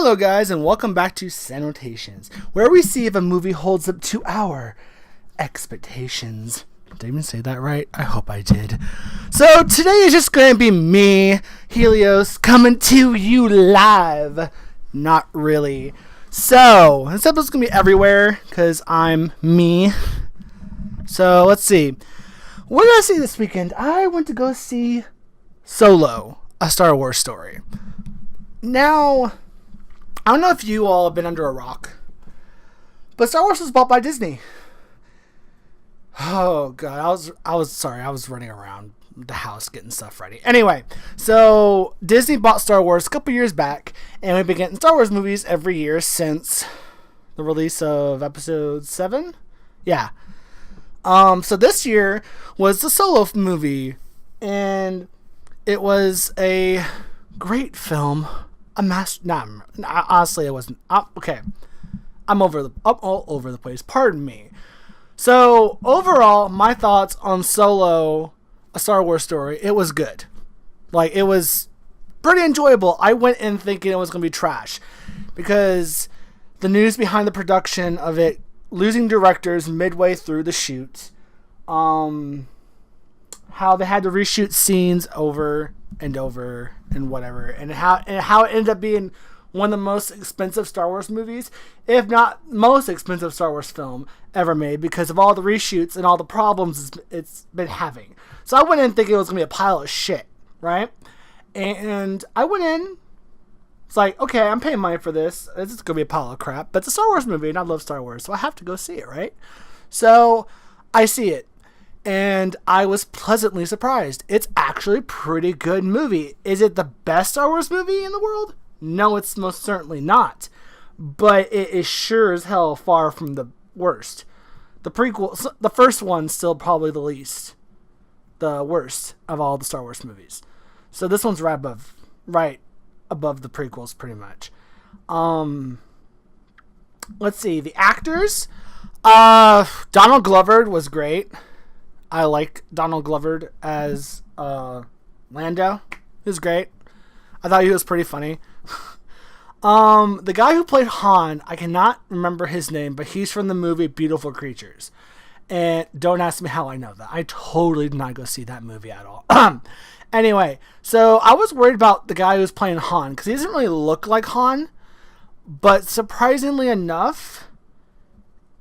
Hello guys and welcome back to CInetations, where we see if a movie holds up to our expectations. Did I even say that right? I hope I did. So today is just going to be me, Helios, coming to you live. Not really. So, this episode's going to be everywhere because I'm me. So, let's see. What did I see this weekend? I went to go see Solo, a Star Wars story. Now, I don't know if you all have been under a rock, but Star Wars was bought by Disney. Oh god, I was running around the house getting stuff ready. Anyway, so Disney bought Star Wars a couple years back, and we've been getting Star Wars movies every year since the release of Episode 7. Yeah. So this year was the Solo movie, and it was a great film. Honestly, it wasn't. Okay, I'm all over the place. Pardon me. So overall, my thoughts on Solo, a Star Wars story, it was good. Like, it was pretty enjoyable. I went in thinking it was gonna be trash because the news behind the production of it, losing directors midway through the shoot, how they had to reshoot scenes over and over and whatever, and how it ended up being one of the most expensive Star Wars movies, if not most expensive Star Wars film ever made, because of all the reshoots and all the problems it's been having. So I went in thinking it was gonna be a pile of shit, right? And I went in, it's like, okay, I'm paying money for this. This is gonna be a pile of crap, but it's a Star Wars movie, and I love Star Wars, so I have to go see it, right? So I see it. And I was pleasantly surprised. It's actually a pretty good movie. Is it the best Star Wars movie in the world? No, it's most certainly not. But it is sure as hell far from the worst. The prequel, the first one's still probably the worst of all the Star Wars movies. So this one's right above the prequels, pretty much. Let's see, the actors. Donald Glover was great. I liked Donald Glover as Lando. He was great. I thought he was pretty funny. The guy who played Han, I cannot remember his name, but he's from the movie Beautiful Creatures. And don't ask me how I know that. I totally did not go see that movie at all. Anyway, so I was worried about the guy who was playing Han, because he doesn't really look like Han. But surprisingly enough,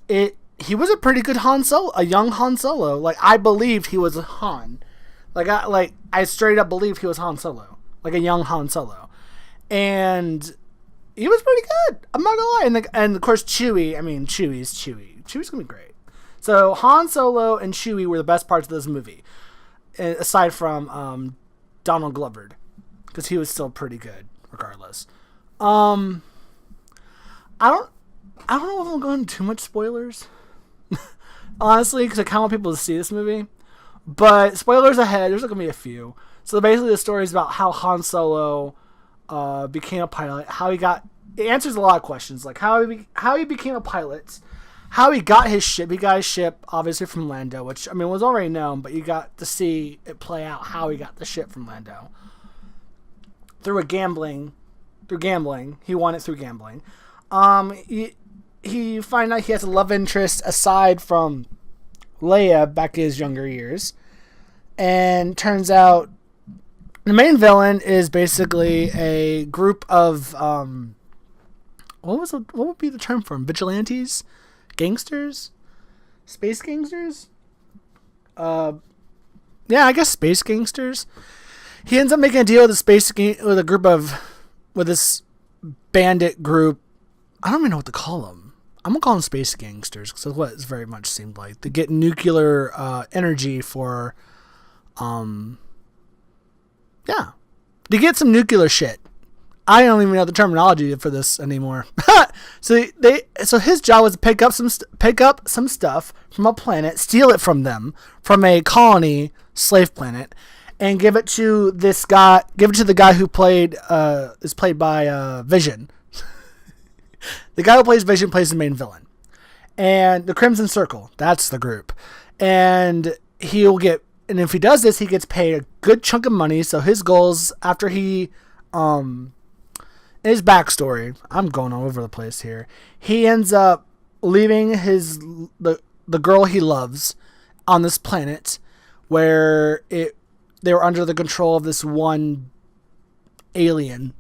he was a pretty good Han Solo, a young Han Solo. Like, I believed he was a Han. I straight up believed he was Han Solo. Like a young Han Solo. And he was pretty good. I'm not gonna lie. And of course, Chewie's Chewie. Chewie's gonna be great. So, Han Solo and Chewie were the best parts of this movie. Aside from Donald Glover. Because he was still pretty good, regardless. I don't know if I'm going into too much spoilers. Honestly, because I kind of want people to see this movie. But spoilers ahead, there's going to be a few. So basically the story is about how Han Solo became a pilot. It answers a lot of questions. Like how he became a pilot. How he got his ship. He got his ship, obviously, from Lando. Which, I mean, was already known. But you got to see it play out how he got the ship from Lando. Through gambling. He won it through gambling. He find out he has a love interest aside from Leia back in his younger years. And turns out the main villain is basically a group of what would be the term for them? Vigilantes? Gangsters? Space gangsters? Yeah, I guess space gangsters. He ends up making a deal with with this bandit group. I don't even know what to call them. I'm going to call them space gangsters, because that's what it very much seemed like. They get nuclear energy for, to get some nuclear shit. I don't even know the terminology for this anymore. So his job was to pick up some stuff from a planet, steal it from them, from a colony slave planet, and give it to this guy. Give it to the guy who is played by Vision. The guy who plays Vision plays the main villain. And the Crimson Circle, that's the group. And if he does this, he gets paid a good chunk of money. So his goals, after he his backstory. I'm going all over the place here. He ends up leaving the girl he loves on this planet, where they were under the control of this one alien,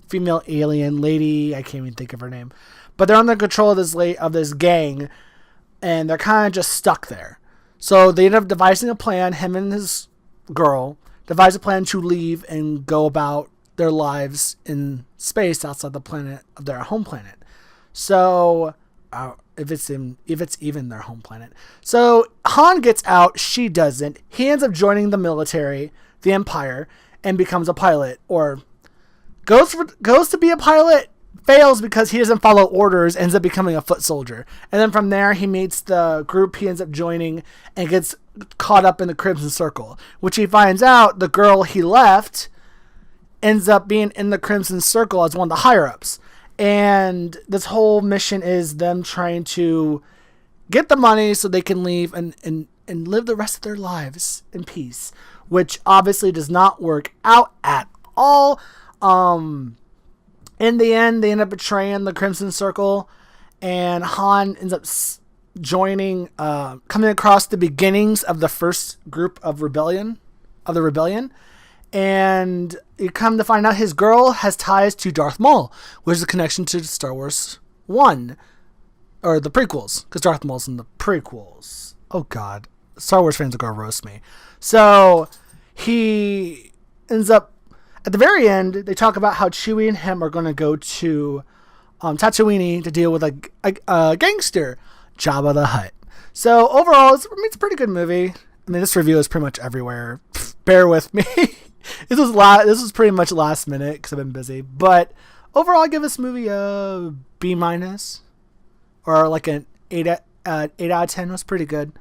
female alien lady. I can't even think of her name, but they're under control of this gang, and they're kind of just stuck there. So they end up devising a plan. Him and his girl devise a plan to leave and go about their lives in space outside the planet of their home planet. So, if it's even their home planet. So Han gets out, she doesn't. He ends up joining the military, the Empire, and becomes a pilot, or goes to be a pilot, fails because he doesn't follow orders, ends up becoming a foot soldier. And then from there, he meets the group he ends up joining and gets caught up in the Crimson Circle, which he finds out the girl he left ends up being in the Crimson Circle as one of the higher-ups. And this whole mission is them trying to get the money so they can leave and live the rest of their lives in peace, which obviously does not work out at all. In the end, they end up betraying the Crimson Circle, and Han ends up joining, coming across the beginnings of the first group of the rebellion. And you come to find out his girl has ties to Darth Maul, which is a connection to Star Wars 1, or the prequels, because Darth Maul's in the prequels. Oh God, Star Wars fans are going to roast me. So he ends up, at the very end, they talk about how Chewie and him are going to go to Tatooine to deal with a gangster, Jabba the Hutt. So overall, it's a pretty good movie. I mean, this review is pretty much everywhere. Bear with me. This was pretty much last minute because I've been busy. But overall, I give this movie a B-, or like an 8 out of 10. It was pretty good.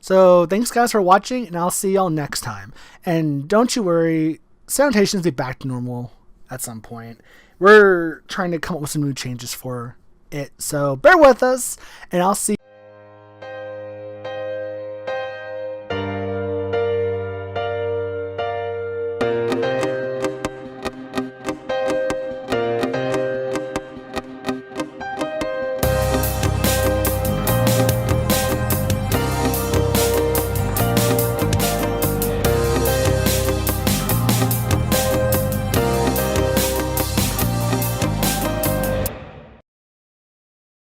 So thanks guys for watching, and I'll see y'all next time. And don't you worry, CInetations will be back to normal at some point. We're trying to come up with some new changes for it. So bear with us, and I'll see